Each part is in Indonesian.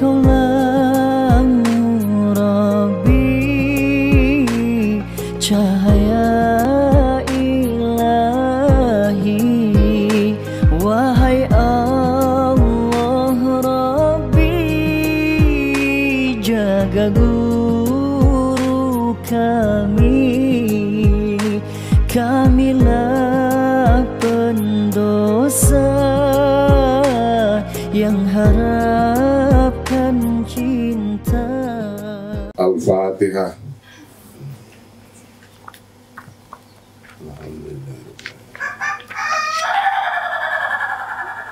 Kaulah Rabbi, cahaya ilahi. Wahai Allah Rabbi, jaga guru kamilah pendosa yang harapkan cinta. Al-Fatihah.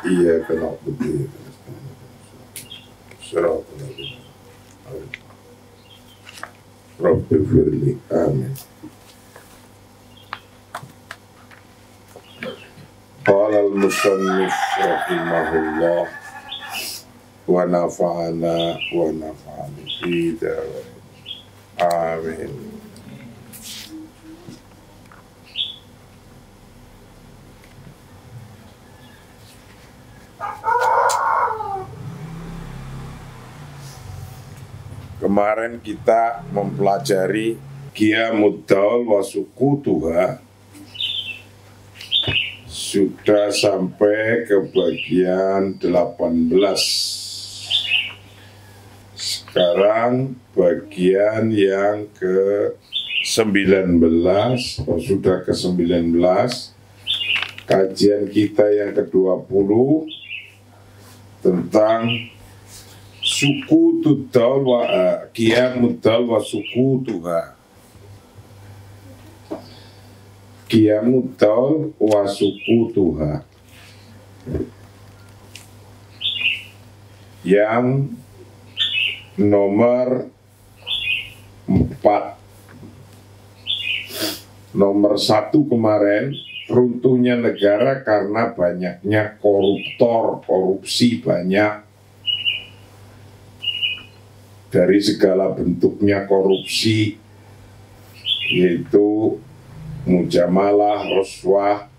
Iya kena betul. Rabbi firli, amin. Qala al-musannif rahimahullah wa nafa'ana wa nafa'ani fida, amin. Kemarin kita mempelajari Qiyamud Daul wa Suqutuha, sudah sampai ke bagian 18. Sekarang bagian yang ke-19, sudah ke-19, kajian kita yang ke-20 tentang Suqutud Daul wa Qiyamud Daul wa Suqutuha. Qiyamud Daul wa Suqutuha, yang nomor 4. Nomor 1 kemarin, runtuhnya negara karena banyaknya koruptor, korupsi banyak. Dari segala bentuknya korupsi, yaitu mujamalah, roswah,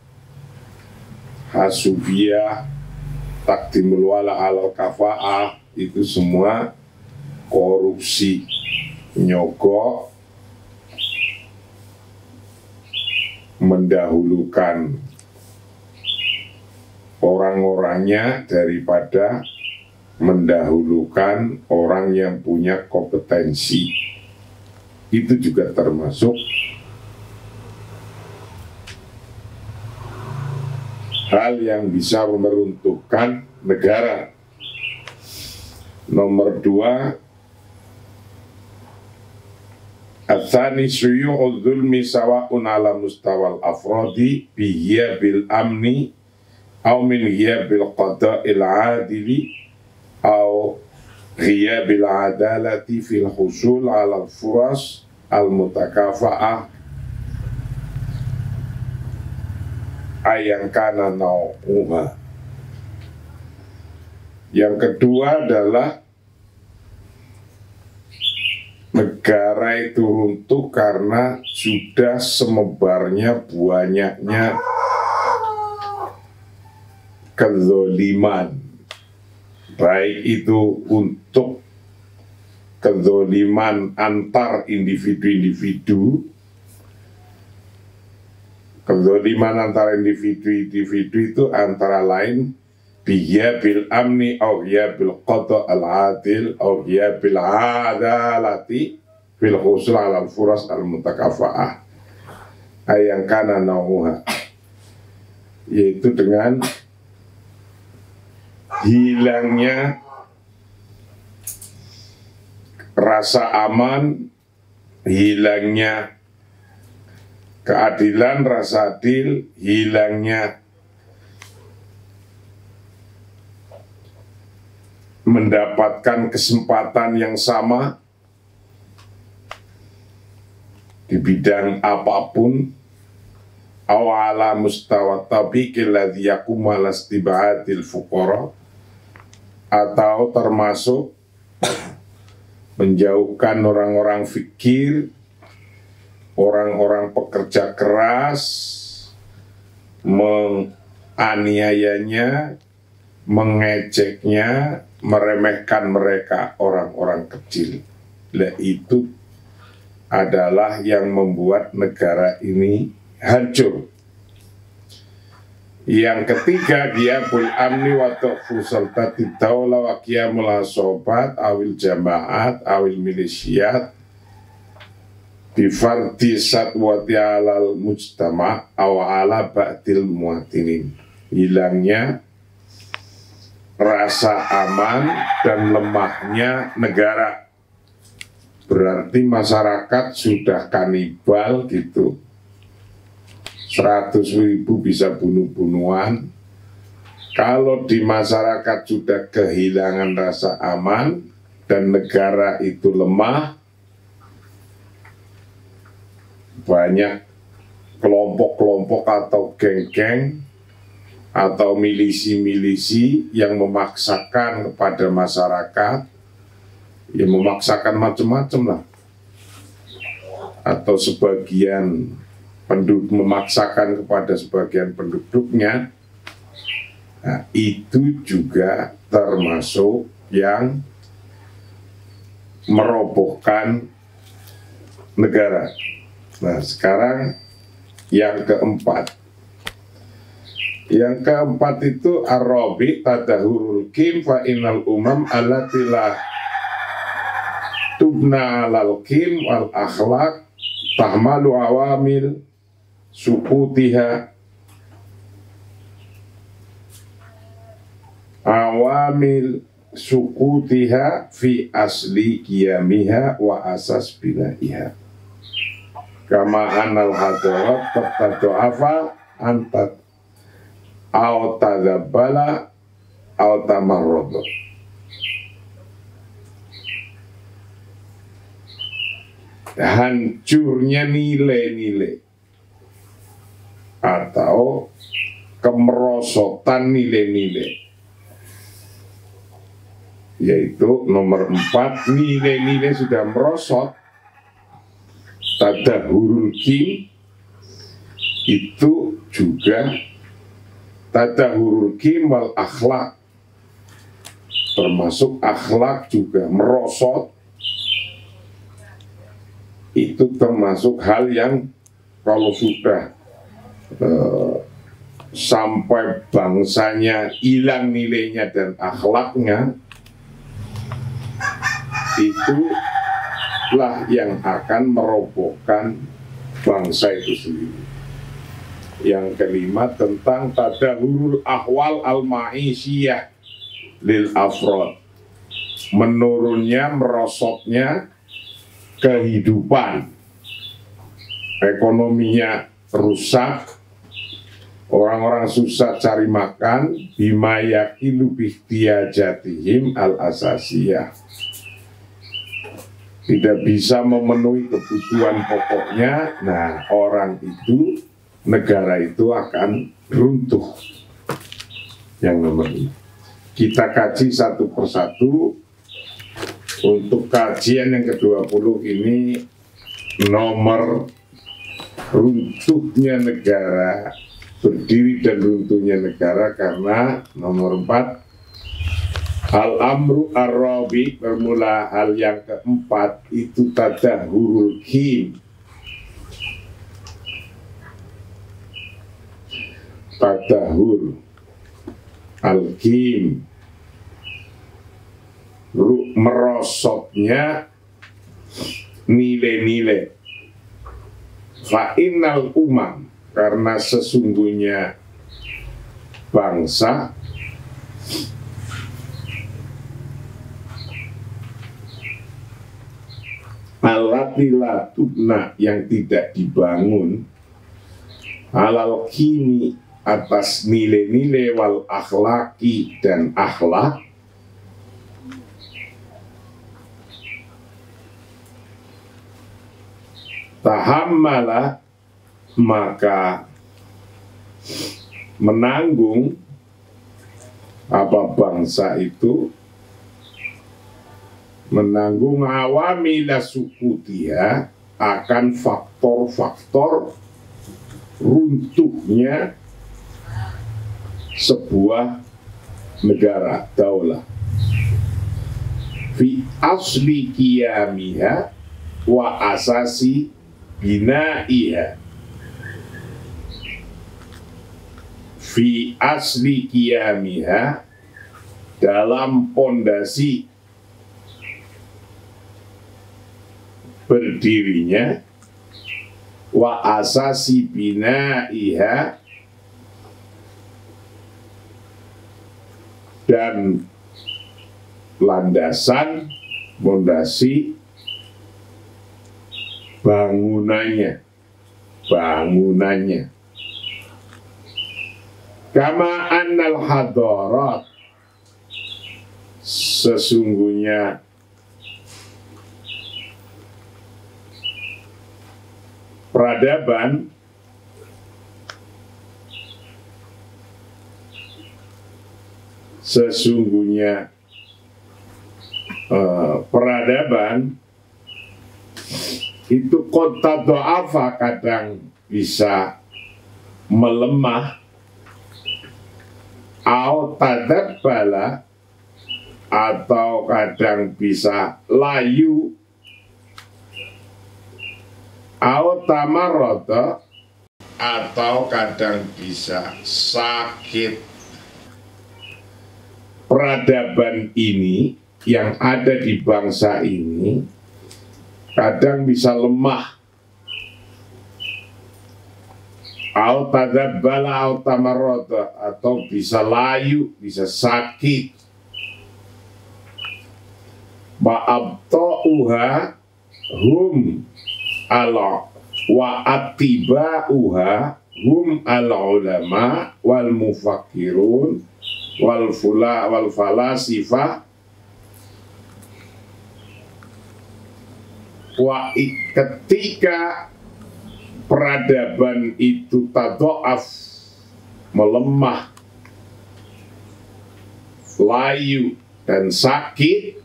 hasubiyah, takdimul wala alal kafa'ah, itu semua korupsi, nyogok, mendahulukan orang-orangnya daripada mendahulukan orang yang punya kompetensi. Itu juga termasuk hal yang bisa meruntuhkan negara. Nomor 2, Atsani syuyu'ul dzulmi sawa'un ala mustawal afrodi bihiyabil amni au min hiyabil qada'il adili au hiyabil adalati fil husul ala furas al mutakafa'ah ayang kana nau'uha. Yang kedua adalah negara itu runtuh karena sudah semebarnya banyaknya kezoliman, baik itu untuk kezoliman antar individu-individu. Kezoliman antara individu-individu itu antara lain biya bil amni au ya bil qada al adil au ya bil adalati fil husul al furas al mutakafa'ah ayang kana nauha, yaitu dengan hilangnya rasa aman, hilangnya keadilan, rasa adil, hilangnya mendapatkan kesempatan yang sama di bidang apapun, awala mustawa tabiqil ladzi yaqumu ala istibadil fuqara, atau termasuk menjauhkan orang-orang fikir, orang-orang pekerja keras, menganiayanya, mengejeknya, meremehkan mereka orang-orang kecil. Nah, itu adalah yang membuat negara ini hancur. Yang ketiga, giyabul amni wa tukhfu sultati dawla wa qiyamul asobat awil jamaat awil milisiyat bifardi satwati alal mujtama aw ala ba'dil muatinin. Hilangnya rasa aman dan lemahnya negara. Berarti masyarakat sudah kanibal gitu. 100.000 bisa bunuh-bunuhan. Kalau di masyarakat sudah kehilangan rasa aman dan negara itu lemah, banyak kelompok-kelompok atau geng-geng atau milisi-milisi yang memaksakan kepada masyarakat, ya memaksakan macam-macam lah, atau sebagian penduduk memaksakan kepada sebagian penduduknya. Nah, itu juga termasuk yang merobohkan negara. Nah, sekarang yang keempat. Yang keempat itu ar-rabi tadahurul kim fa innal umam allati la tubna alal kim wal akhlaq tahmalu awamil sukutiha fi asli qiyamiha wa asas binaiha kama anal hadarat tattadu'afa antat au tadabbala au tamarrodo. Hancurnya nilai-nilai atau kemerosotan nilai-nilai, yaitu nomor 4, nilai-nilai sudah merosot. Tadahurul kim itu juga tadahurul kim wal akhlak, termasuk akhlak juga merosot. Itu termasuk hal yang kalau sudah sampai bangsanya hilang nilainya dan akhlaknya, itulah yang akan merobohkan bangsa itu sendiri. Yang kelima tentang tadahurul ahwal al-ma'isyah lil afrod, menurunnya, merosotnya kehidupan, ekonominya rusak, orang-orang susah cari makan, bima yakilu bihtiyajatihim al-asasiyah, tidak bisa memenuhi kebutuhan pokoknya. Nah, orang itu, negara itu akan runtuh. Yang nomor ini kita kaji satu persatu. Untuk kajian yang ke-20 ini, nomor runtuhnya negara, berdiri dan runtuhnya negara, karena nomor 4, al-amru ar-rabi, bermula hal yang keempat, itu tadahurul kim. Tadahur al-kim, merosotnya nilai-nilai. Fa'innal umam, karena sesungguhnya bangsa alatila tubna, yang tidak dibangun, alal kimi, atas nilai-nilai, wal akhlaki, dan akhlak, tahammala, maka menanggung apa bangsa itu, menanggung awamila sukutiha, akan faktor-faktor runtuhnya sebuah negara, daulah. Fi asli qiyamiha wa asasi binaiha. Fi asli qiyamiha, dalam pondasi berdirinya, wa asasi binaiha, dan landasan pondasi bangunannya. Kama annal hadarat, sesungguhnya peradaban peradaban itu kota do'afa, kadang bisa melemah, au tadabbala, atau kadang bisa layu, au tamarrada, atau kadang bisa sakit. Peradaban ini yang ada di bangsa ini kadang bisa lemah, au tadabbala au tamarrada, atau bisa layu, bisa sakit. Ba'abta'uha hum ala wa attiba'uha hum al-ulama wal mufakkirun wal falasifah. Ketika peradaban itu tado'af, melemah, layu dan sakit,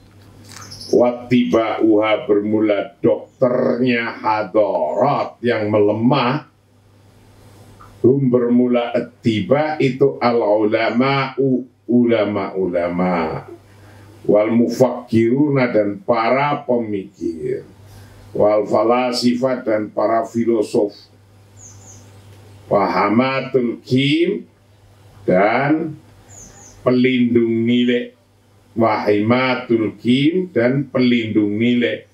wattiba'uha, bermula dokternya hadarat yang melemah, hum bermula attiba itu al-ulama'u, ulama-ulama, wal mufakkiruna, dan para pemikir, wal falasifat, dan para filosof, wahamatul kim, dan pelindung nilai, wahimatul kim, dan pelindung nilai,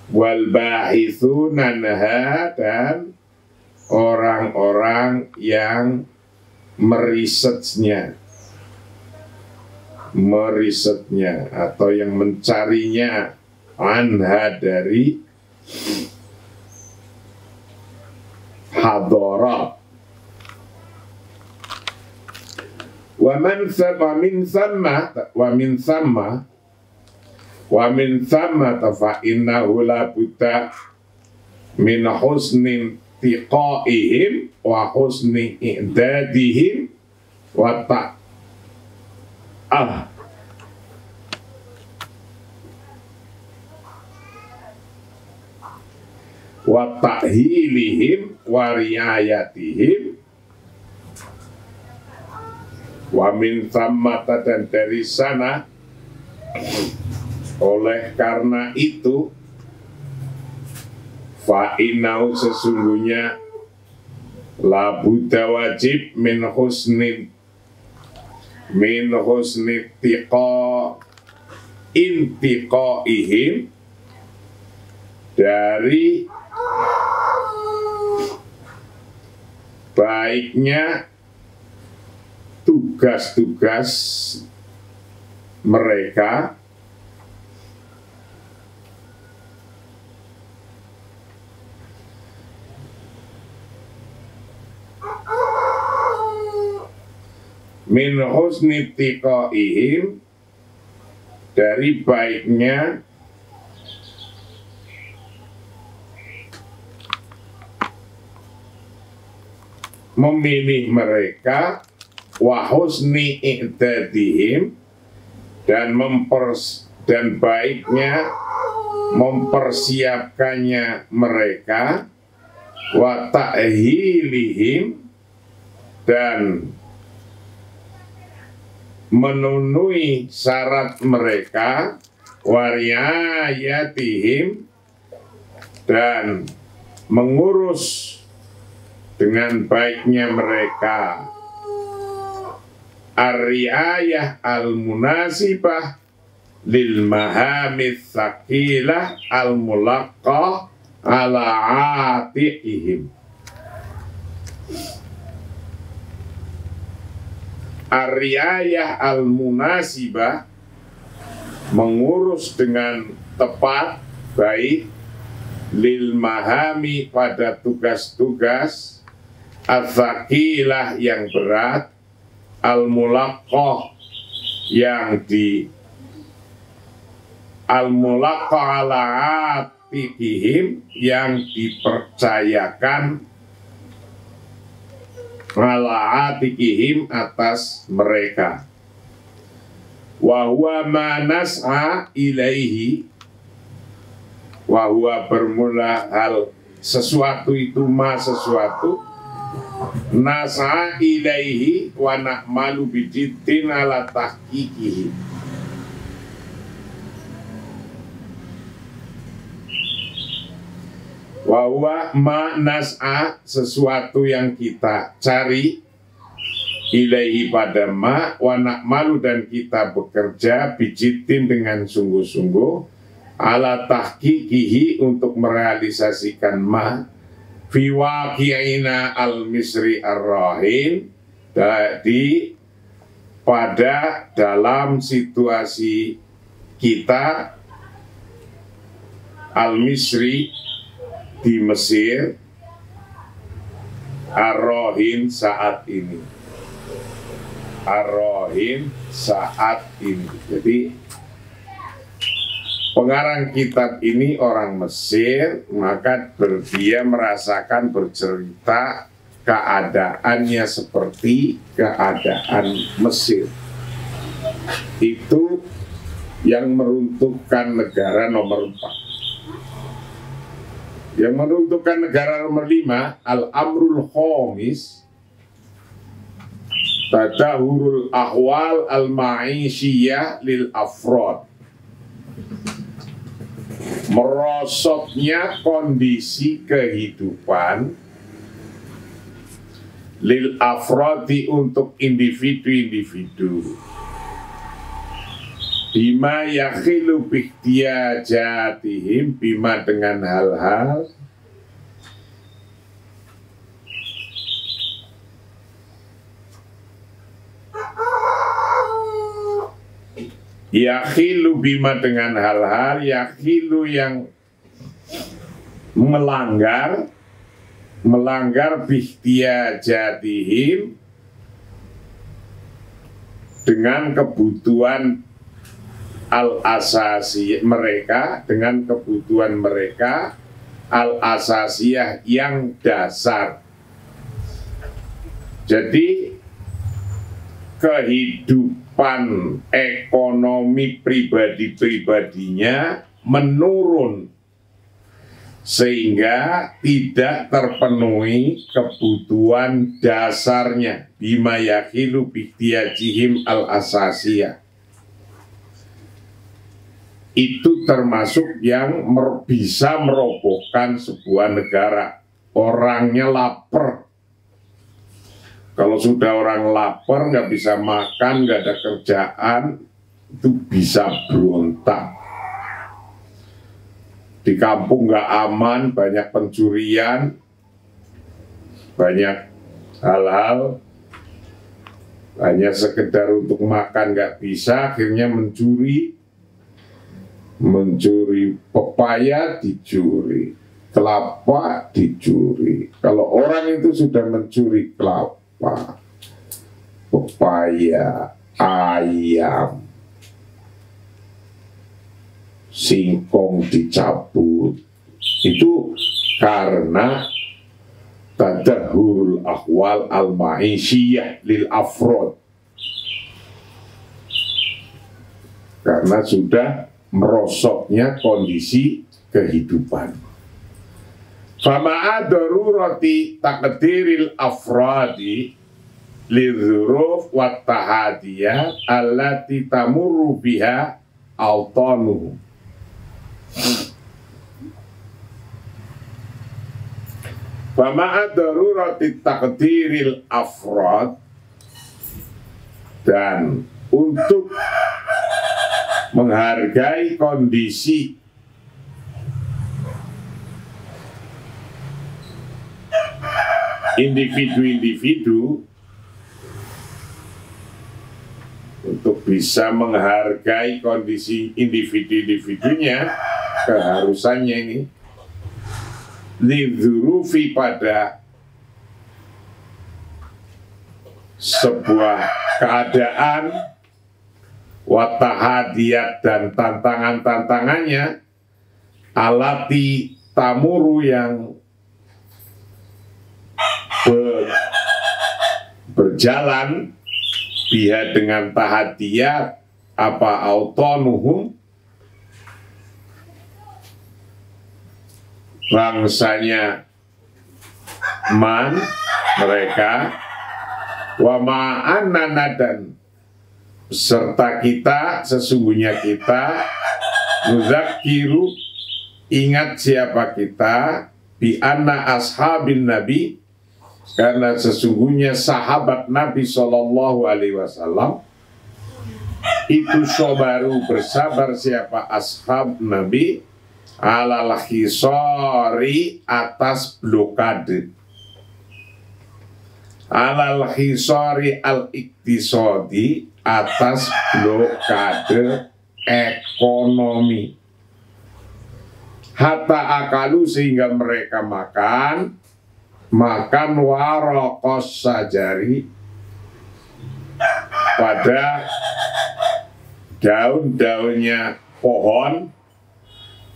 wal bahithuna anha, dan orang-orang yang merisetnya atau yang mencarinya, anha, dari hadarat. Wa min thamma fa innahu la budda min husnin tiqaihim wa husni i'dadihim wa ta'hilihim wa riayatihim. Wa min thammata, dan dari sana, oleh karena itu, fa inau, sesungguhnya, la budda, wajib, min husni intiqaihim, dari baiknya tugas-tugas mereka, min husni tiqaihim, dari baiknya memilih mereka, wa husni i'dadihim, dan baiknya mempersiapkannya mereka, wa ta'hilihim, dan memenuhi syarat mereka, wariayatihim, dan mengurus dengan baiknya mereka, ar-riayah al-munasibah lil mahamith tsaqilah al-mulaqqah ala atiqihim. Ar-riayah al-munasibah, mengurus dengan tepat, baik, lil mahami, pada tugas-tugas, al-tsaqilah, yang berat, al-mulaqqah, yang al-mulaqqah ala atiqihim, yang dipercayakan ala atikihim, atas mereka. Wa huwa ma nas'a ilaihi, wa huwa bermula hal sesuatu itu, ma sesuatu, nas'a ilaihi wa na'malu bijiddin ala tahqiqihi. Wa ma nas'a, sesuatu yang kita cari, ilaihi, pada ma, wa na'malu, dan kita bekerja, bijiddin, dengan sungguh-sungguh, ala tahqiqihi, untuk merealisasikan ma, fi waqi'ina al-misri ar-rahim, pada dalam situasi kita al-misri, di Mesir, ar-rahin, saat ini. Ar-rahin, saat ini. Jadi pengarang kitab ini orang Mesir, maka dia merasakan, bercerita keadaannya seperti keadaan Mesir. Itu yang meruntuhkan negara nomor 4. Yang menentukan negara nomor 5, al-amrul khomis, tadahurul ahwal al-ma'isyiyah lil afrod, merosotnya kondisi kehidupan lil afrodi, untuk individu-individu, bima yakhilu bihtiyajatihim, bima, dengan hal-hal yakhilu, bima, dengan hal-hal yakhilu, yang melanggar bihtiyajatihim, dengan kebutuhan al-asasi mereka, dengan kebutuhan mereka al-asasiyah, yang dasar. Jadi kehidupan ekonomi pribadi-pribadinya menurun, sehingga tidak terpenuhi kebutuhan dasarnya, bima yakhilu bihtiyajihim al-asasiyah. Itu termasuk yang bisa merobohkan sebuah negara. Orangnya lapar. Kalau sudah orang lapar, nggak bisa makan, nggak ada kerjaan, itu bisa berontak. Di kampung nggak aman, banyak pencurian, banyak hal-hal, hanya sekedar untuk makan nggak bisa, akhirnya mencuri pepaya dicuri, kelapa dicuri. Kalau orang itu sudah mencuri kelapa, pepaya, ayam, singkong dicabut, itu karena tadahurul ahwal al-ma'isyiyah lil afrod, karena sudah merosotnya kondisi kehidupan. Fama'a darurati takdiril afradi, lidzuruf wa tahadiyat allati tamurru biha awtanuhum. Wa ma'a darurati taqdiril afrad, dan untuk menghargai kondisi individu-individu, untuk bisa menghargai kondisi individu-individunya, keharusannya ini lidzurufi pada sebuah keadaan, watahadiyat dan tantangan-tantangannya, alati tamuru yang berjalan biha dengan tahadiyat apa autonuhum, bangsanya man mereka, wa ma'anana dan serta kita, sesungguhnya kita, nuzakiru ingat siapa kita, bi anna ashabin nabi, karena sesungguhnya sahabat Nabi Shallallahu Alaihi Wasallam itu sobaru bersabar, siapa ashab Nabi, alal khisari atas blokade, alal khisari al iktisodi atas blokade ekonomi, hatta akalu sehingga mereka makan warokos sajari pada daun-daunnya pohon,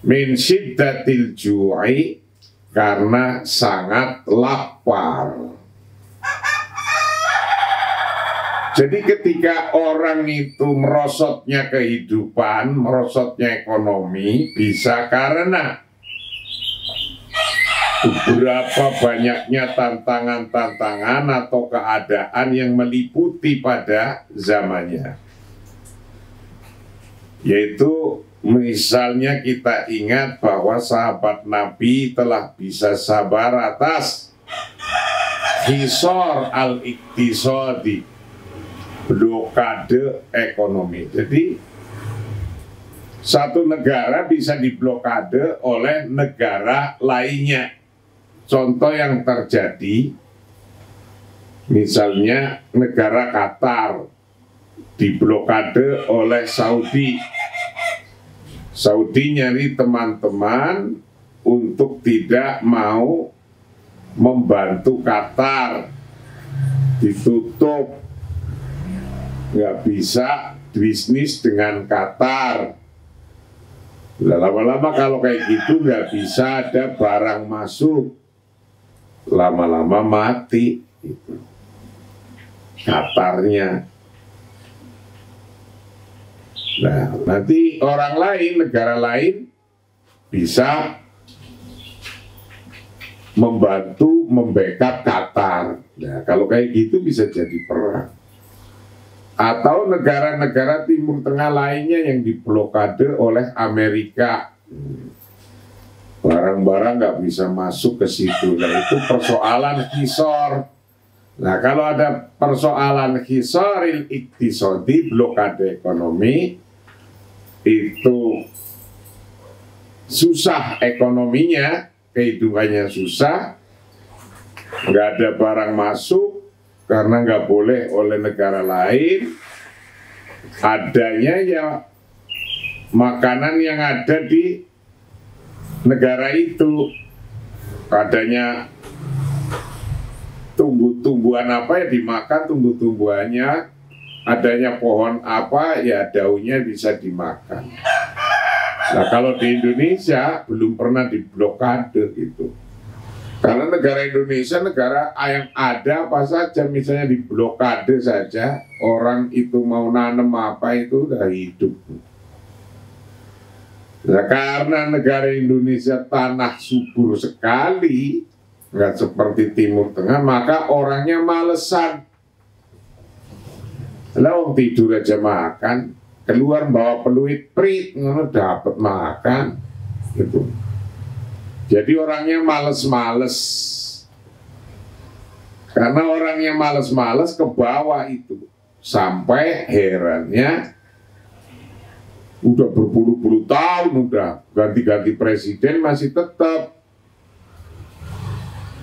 min syiddatil ju'i karena sangat lapar. Jadi ketika orang itu merosotnya kehidupan, merosotnya ekonomi, bisa karena beberapa banyaknya tantangan-tantangan atau keadaan yang meliputi pada zamannya. Yaitu misalnya kita ingat bahwa sahabat Nabi telah bisa sabar atas hisor al-iktisodi, blokade ekonomi. Jadi satu negara bisa diblokade oleh negara lainnya. Contoh yang terjadi, misalnya negara Qatar diblokade oleh Saudi. Saudi nyari teman-teman untuk tidak mau membantu Qatar, ditutup, nggak bisa bisnis dengan Qatar. Lama-lama kalau kayak gitu nggak bisa ada barang masuk, lama-lama mati gitu Qatarnya. Nah, nanti orang lain, negara lain bisa membantu membackup Qatar. Nah, kalau kayak gitu bisa jadi perang. Atau negara-negara Timur Tengah lainnya yang diblokade oleh Amerika. Barang-barang nggak bisa masuk ke situ. Nah, itu persoalan hisor. Nah, kalau ada persoalan hisoril iktisodi, blokade ekonomi, itu susah ekonominya, kehidupannya susah, nggak ada barang masuk karena nggak boleh oleh negara lain, adanya ya makanan yang ada di negara itu, adanya tumbuh-tumbuhan apa ya dimakan tumbuh-tumbuhannya, adanya pohon apa ya daunnya bisa dimakan. Nah, kalau di Indonesia belum pernah diblokade gitu. Karena negara Indonesia negara yang ada apa saja, misalnya diblokade saja, orang itu mau nanam apa itu udah hidup. Nah, karena negara Indonesia tanah subur sekali, nggak seperti Timur Tengah, maka orangnya malesan. Lah wong tidur aja makan, keluar bawa peluit prit ngono dapat makan gitu. Jadi orangnya males-males. Karena orangnya males-males ke bawah itu. Sampai herannya udah berpuluh-puluh tahun, udah ganti-ganti presiden masih tetap.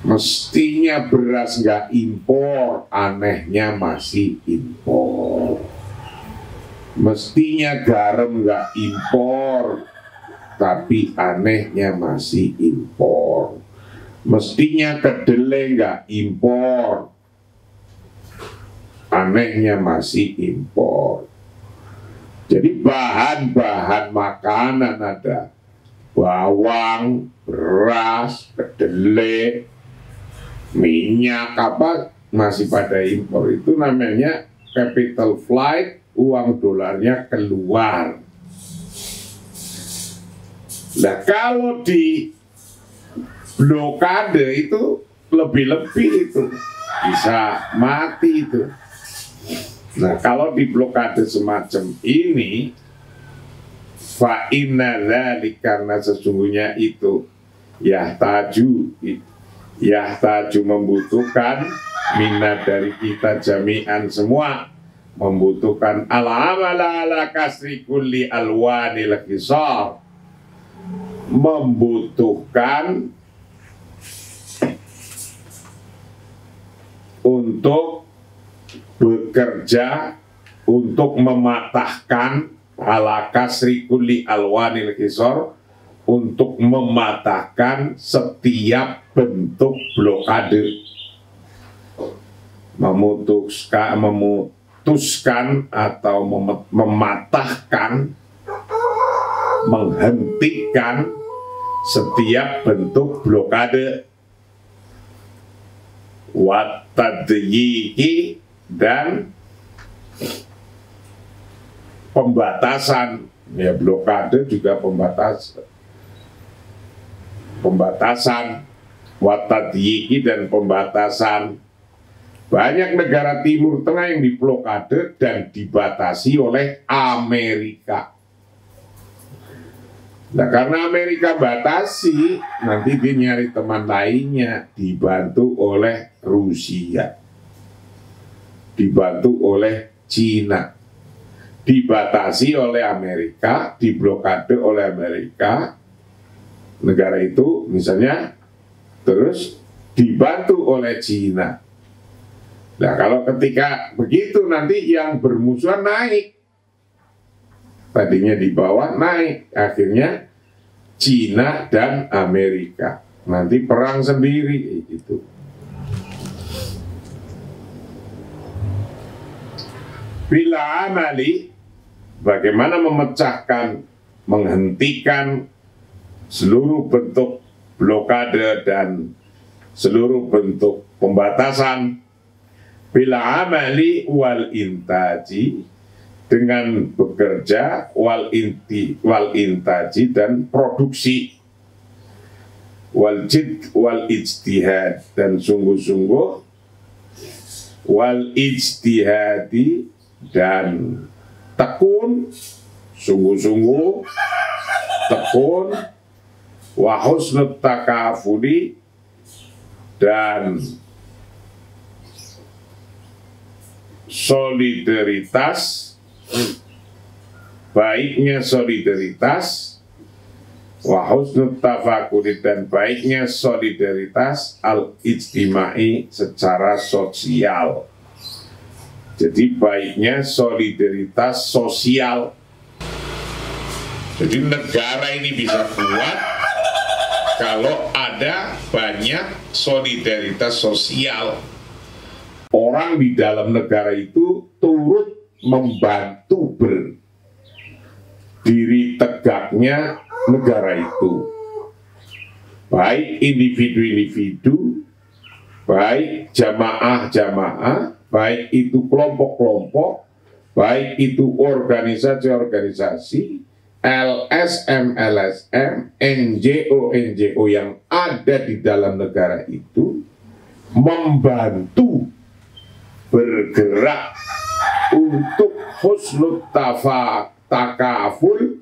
Mestinya beras nggak impor, anehnya masih impor. Mestinya garam nggak impor, tapi anehnya masih impor. Mestinya kedelai nggak impor, anehnya masih impor. Jadi bahan-bahan makanan ada bawang, beras, kedelai, minyak apa masih pada impor. Itu namanya capital flight, uang dolarnya keluar. Nah kalau di blokade itu lebih-lebih itu bisa mati itu. Nah kalau di blokade semacam ini, fa inna dzalika, karena sesungguhnya itu yahtaju membutuhkan minat dari kita jami'an semua, membutuhkan al-amala ala kasri kulli alwanil qisar, membutuhkan untuk bekerja untuk mematahkan ala kasri kulli alwanil qisar, untuk mematahkan setiap bentuk blokade, memutuskan atau mematahkan, menghentikan setiap bentuk blokade, watadyiqi, dan pembatasan. Ya blokade juga pembatasan, watadyiqi, dan pembatasan. Banyak negara Timur Tengah yang diblokade dan dibatasi oleh Amerika. Nah karena Amerika batasi, nanti dia nyari teman lainnya, dibantu oleh Rusia, dibantu oleh Cina, dibatasi oleh Amerika, diblokade oleh Amerika, negara itu misalnya, terus dibantu oleh Cina. Nah kalau ketika begitu nanti yang bermusuhan naik, tadinya di bawah naik, akhirnya Cina dan Amerika nanti perang sendiri itu. Bila amali, bagaimana memecahkan, menghentikan seluruh bentuk blokade dan seluruh bentuk pembatasan. Bila amali wal intaji, dengan bekerja, wal intaji, dan produksi, wal jid wal ijtihad, dan sungguh-sungguh, wal ijtihadi, dan tekun, sungguh-sungguh, tekun, wa husnut takafuli, dan solidaritas, baiknya solidaritas, wa husnut tafakuri, dan baiknya solidaritas al-ijtimai, secara sosial. Jadi baiknya solidaritas sosial. Jadi negara ini bisa kuat kalau ada banyak solidaritas sosial. Orang di dalam negara itu turut membantu berdiri tegaknya negara itu. Baik individu-individu, baik jamaah-jamaah, baik itu kelompok-kelompok, baik itu organisasi-organisasi, LSM-LSM, NGO-NGO yang ada di dalam negara itu, membantu bergerak untuk husnul takaful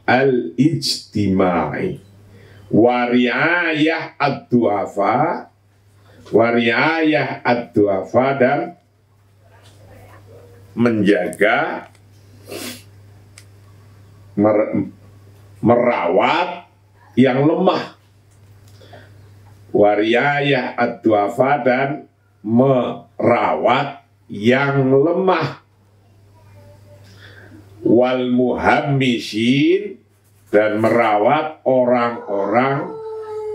al-ijtimai wa riayah ad-du'afa dan menjaga merawat yang lemah, wariyah ad-du'afa dan merawat yang lemah, wal muhammishin dan merawat orang-orang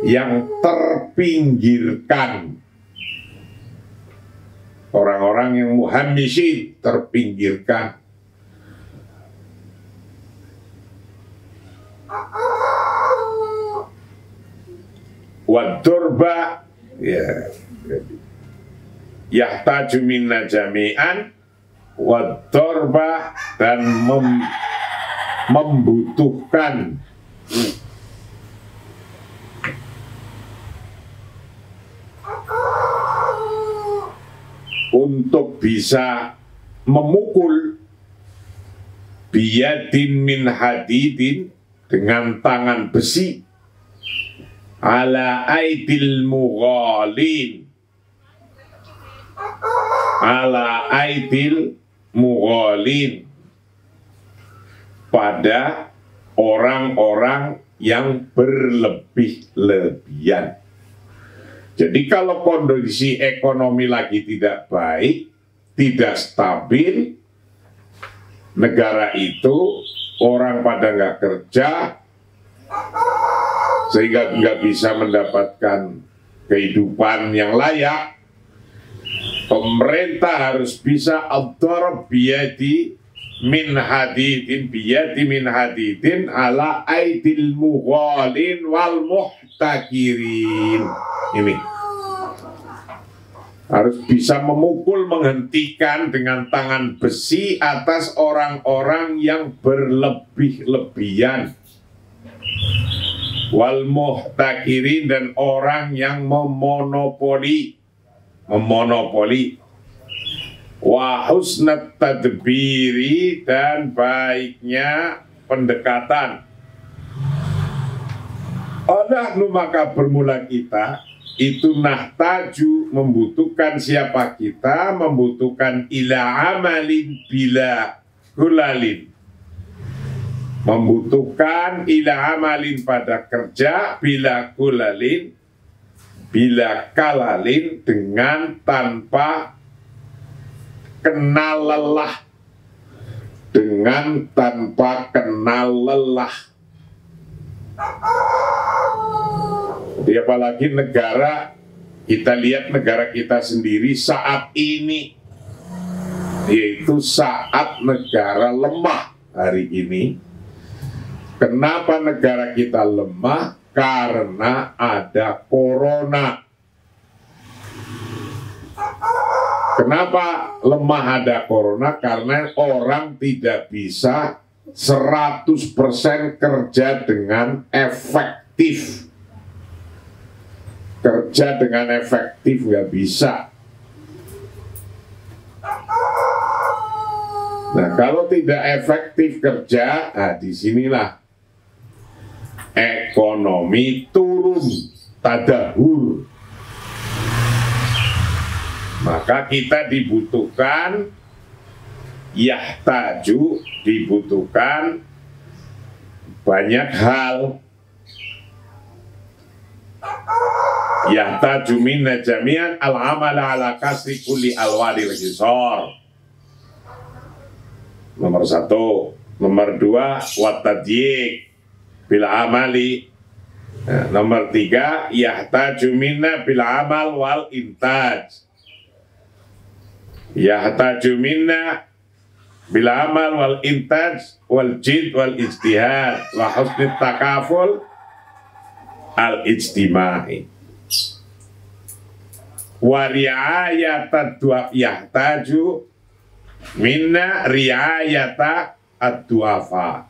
yang terpinggirkan, orang-orang yang muhammishin terpinggirkan. Wadurba ya yahtaju minna jami'an, wadurba dan membutuhkan untuk bisa memukul biyadin min hadidin dengan tangan besi ala aidil mughalin, ala aidil mughalin pada orang-orang yang berlebih-lebihan. Jadi kalau kondisi ekonomi lagi tidak baik, tidak stabil, negara itu orang pada nggak kerja, sehingga nggak bisa mendapatkan kehidupan yang layak. Pemerintah harus bisa ad-darb biyadi min hadidin ala aidil mughalin wal muhtakirin. Ini harus bisa memukul, menghentikan dengan tangan besi atas orang-orang yang berlebih-lebihan, wal muhtakirin dan orang yang memonopoli, wa husnat tadbiri dan baiknya pendekatan. Oleh maka bermula kita itu nahtaju membutuhkan siapa kita, membutuhkan ila amalin bila gulalin, membutuhkan ila amalin pada kerja bila gulalin, bila kalalin dengan tanpa kenal lelah, dengan tanpa kenal lelah. Jadi apalagi negara, kita lihat negara kita sendiri saat ini, yaitu saat negara lemah hari ini. Kenapa negara kita lemah? Karena ada corona. Kenapa lemah ada corona? Karena orang tidak bisa 100% kerja dengan efektif. Kerja dengan efektif nggak bisa. Nah, kalau tidak efektif kerja, nah disinilah ekonomi turun, tadahur. Maka kita dibutuhkan yahtaju, dibutuhkan banyak hal. Yahtaju minna jami'an al-amal ala kasri kulli alwadil hisar. Nomor 1. Nomor 2, watadjik bil amali. Nomor 3, yahtaju minna bil amal wal intaj. Yahtaju minna bil amal wal intaj wal jid wal ijtihad wa husnul takaful al ijtimai. Wa riayat yahtaju minna riayata ad-du'afa.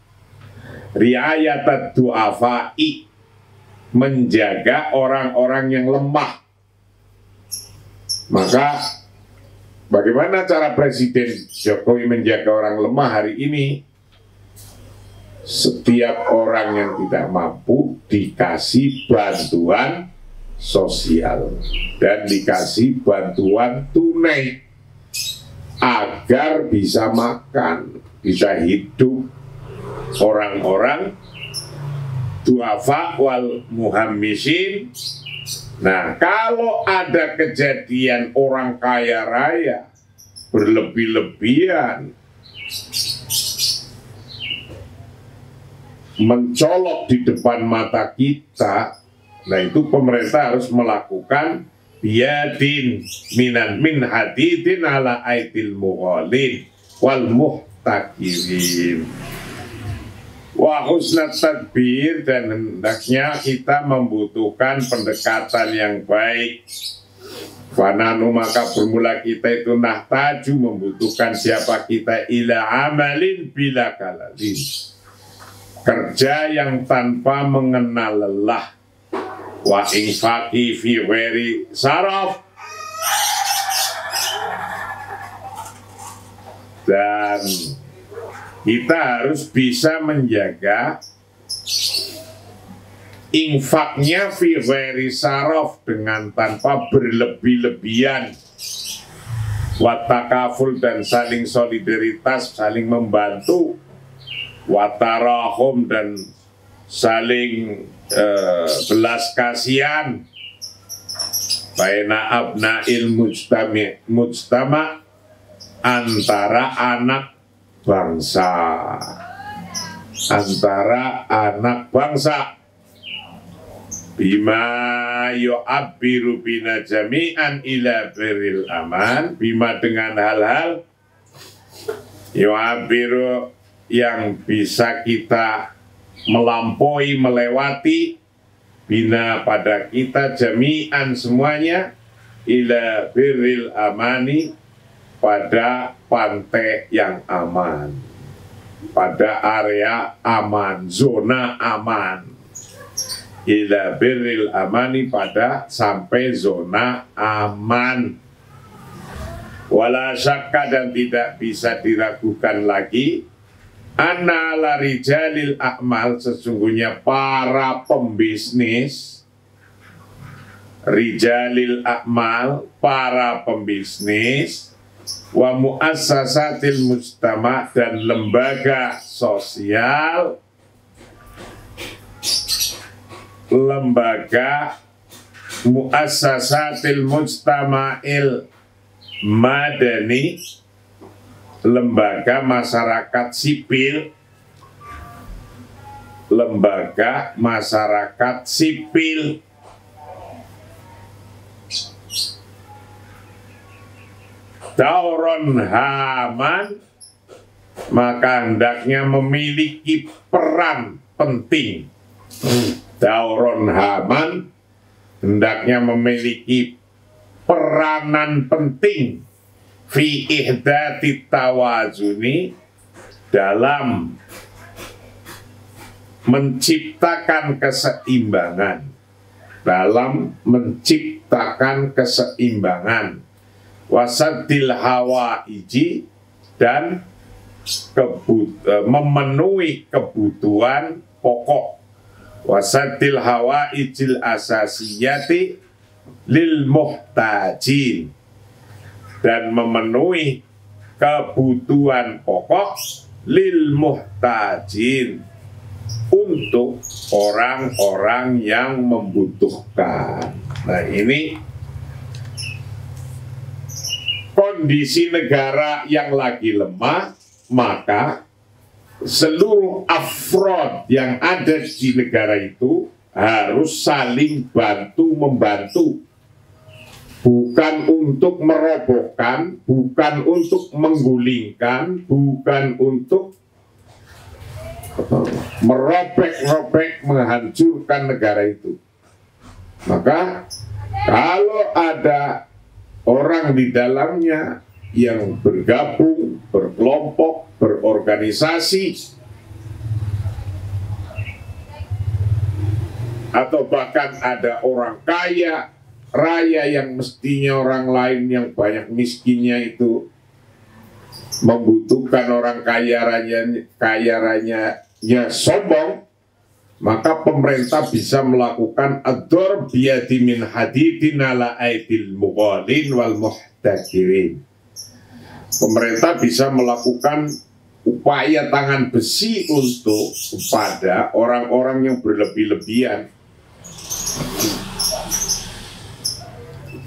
Riayat ad-du'afa'i, menjaga orang-orang yang lemah. Maka Bagaimana cara Presiden Jokowi menjaga orang lemah hari ini? Setiap orang yang tidak mampu dikasih bantuan sosial dan dikasih bantuan tunai agar bisa makan, bisa hidup. Orang-orang duafa wal muhammisin. Nah, kalau ada kejadian orang kaya raya berlebih-lebihan mencolok di depan mata kita, nah itu pemerintah harus melakukan biyadin min hadidin ala aidil mughalin wal muhtakirin wa husnat tadbir, dan hendaknya kita membutuhkan pendekatan yang baik. Fananu, maka bermula kita itu nahtaju, membutuhkan siapa kita, ila amalin bila kalalin, kerja yang tanpa mengenal lelah, wa infaqi fi ghairi saraf, dan kita harus bisa menjaga infaknya fi ghairi saraf, dengan tanpa berlebih-lebihan, watakaful, dan saling solidaritas, saling membantu, watarahum, dan saling belas kasihan, baina abnail mujtama, antara anak bangsa, bima yu'abbiru bina jami'an ila birril aman, bima dengan hal-hal yu'abbiru yang bisa kita melampaui, melewati, bina pada kita, jami'an semuanya, ila birril amani, pada pantai yang aman, pada area aman, zona aman, ila birril amani, pada sampai zona aman. Wala syakka, dan tidak bisa diragukan lagi, anna la rijalil a'mal, sesungguhnya para pembisnis, rijalil a'mal, para pembisnis, wa muassasatil mujtama, dan lembaga sosial, lembaga muassasatil mujtama'il madani, lembaga masyarakat sipil, lembaga masyarakat sipil, dauron haman, maka hendaknya memiliki peran penting. Dauron haman, hendaknya memiliki peranan penting, fi ihdati tawazuni, dalam menciptakan keseimbangan, dalam menciptakan keseimbangan, wasadil hawaiji, dan memenuhi kebutuhan pokok, wasadil hawaijil asasiyati lil muhtajin, dan memenuhi kebutuhan pokok lil muhtajin, untuk orang-orang yang membutuhkan. Nah, ini kondisi negara yang lagi lemah, maka seluruh afrod yang ada di negara itu harus saling bantu-membantu, bukan untuk merobohkan, bukan untuk menggulingkan, bukan untuk merobek-robek, menghancurkan negara itu. Maka kalau ada orang di dalamnya yang bergabung, berkelompok, berorganisasi, atau bahkan ada orang kaya raya yang mestinya orang lain yang banyak miskinnya itu membutuhkan orang kaya rayanya sombong, maka pemerintah bisa melakukan ad-darb biyadi min hadidin ala aidil mughalin wal muhtakirin. Pemerintah bisa melakukan upaya tangan besi untuk pada orang-orang yang berlebih-lebihan.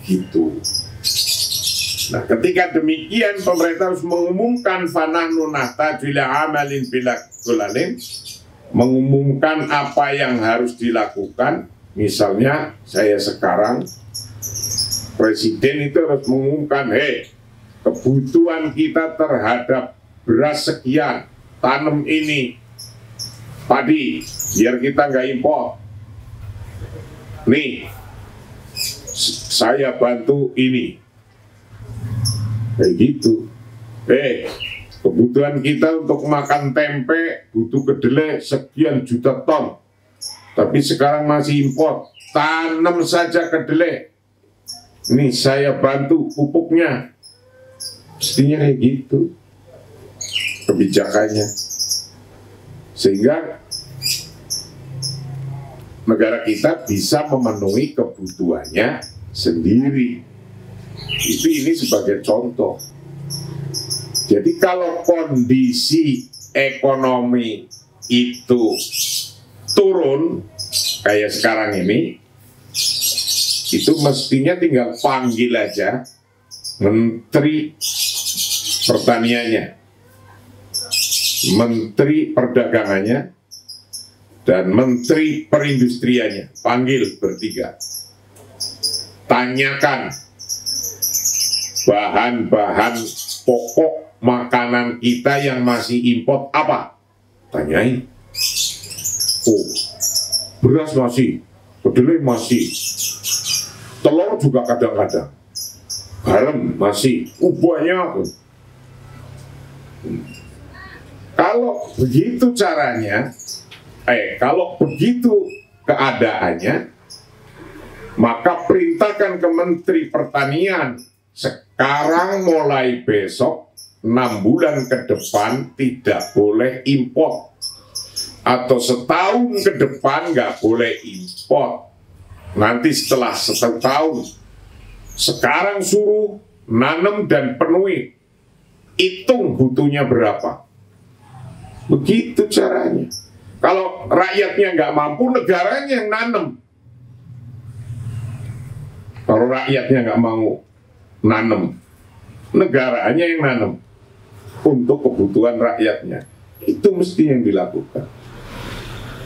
Gitu. Nah, ketika demikian pemerintah harus mengumumkan fanahnu nahtaju ila amalin bila kulalin, mengumumkan apa yang harus dilakukan. Misalnya saya sekarang presiden itu harus mengumumkan, kebutuhan kita terhadap beras sekian, tanam ini padi biar kita nggak impor. Nih, saya bantu ini. Kayak gitu. Kebutuhan kita untuk makan tempe butuh kedelai sekian juta ton. Tapi sekarang masih impor. Tanam saja kedelai. Ini saya bantu pupuknya. Mestinya kayak gitu kebijakannya. Sehingga negara kita bisa memenuhi kebutuhannya sendiri. Ini sebagai contoh. Jadi kalau kondisi ekonomi itu turun kayak sekarang ini, itu mestinya tinggal panggil aja Menteri Pertaniannya, Menteri Perdagangannya, dan Menteri Perindustriannya. Panggil bertiga. Tanyakan bahan-bahan pokok makanan kita yang masih import apa? Tanyain. Oh, beras masih, kedelai masih, telur juga kadang-kadang, garam masih, banyak. Kalau begitu caranya, kalau begitu keadaannya, maka perintahkan ke Menteri Pertanian, sekarang mulai besok 6 bulan ke depan tidak boleh impor, atau setahun ke depan nggak boleh impor. Nanti setelah setahun, sekarang suruh nanam dan penuhi, hitung butuhnya berapa. Begitu caranya. Kalau rakyatnya nggak mampu, negaranya yang nanam. Kalau rakyatnya nggak mau nanam, negaranya yang nanam untuk kebutuhan rakyatnya. Itu mesti yang dilakukan.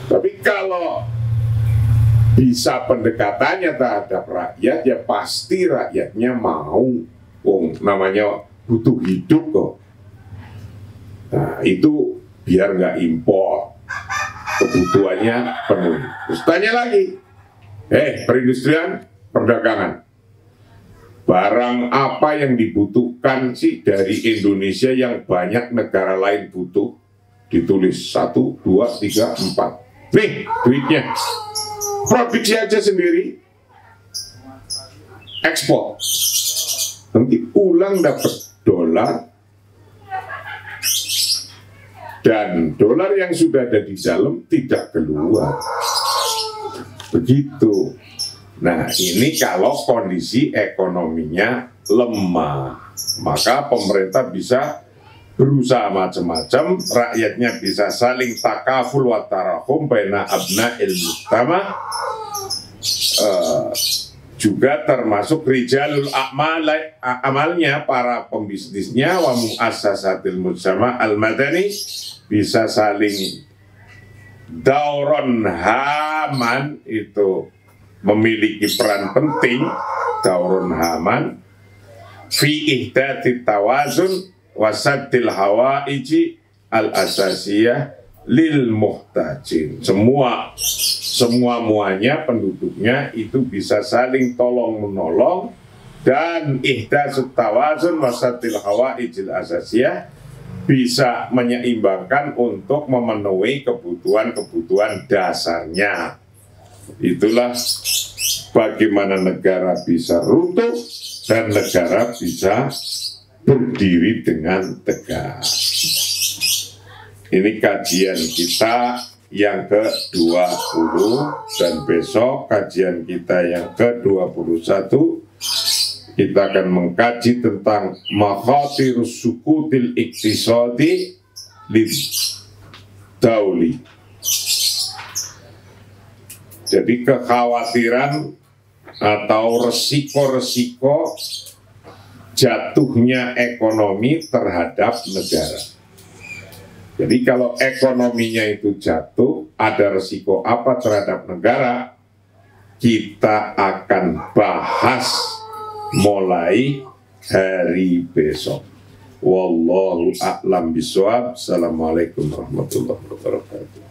Tapi kalau bisa pendekatannya terhadap rakyat, ya pasti rakyatnya mau. Namanya butuh hidup kok. Nah, itu biar nggak impor, kebutuhannya penuh. Terus tanya lagi, perindustrian, perdagangan, barang apa yang dibutuhkan sih dari Indonesia yang banyak negara lain butuh? Ditulis 1, 2, 3, 4. Nih duitnya, produksi aja sendiri, ekspor, nanti pulang dapat dolar, dan dolar yang sudah ada di dalam tidak keluar. Begitu. Nah, ini kalau kondisi ekonominya lemah, maka pemerintah bisa berusaha macam-macam, rakyatnya bisa saling takaful wa tarahum baina abna'il mujtama, juga termasuk rijalul amalnya, para pembisnisnya, wa muassasatil mujtama al-madani, bisa saling dauron haman, itu memiliki peran penting, dauron haman fi ihdati tawazun wasaddil hawaiji al-asasiyah lil muhtajin. Semuanya penduduknya itu bisa saling tolong menolong, dan ihdatsut tawazun wasaddil hawaijil asasiyah bisa menyeimbangkan untuk memenuhi kebutuhan-kebutuhan dasarnya. Itulah bagaimana negara bisa runtuh dan negara bisa berdiri dengan tegak. Ini kajian kita yang ke-20 dan besok kajian kita yang ke-21 kita akan mengkaji tentang makhatirus sukutil iktisadi lid-dauli. Jadi kekhawatiran atau resiko-resiko jatuhnya ekonomi terhadap negara. Jadi kalau ekonominya itu jatuh, ada resiko apa terhadap negara? Kita akan bahas mulai hari besok. Wallahu a'lam bishawab. Assalamualaikum warahmatullahi wabarakatuh.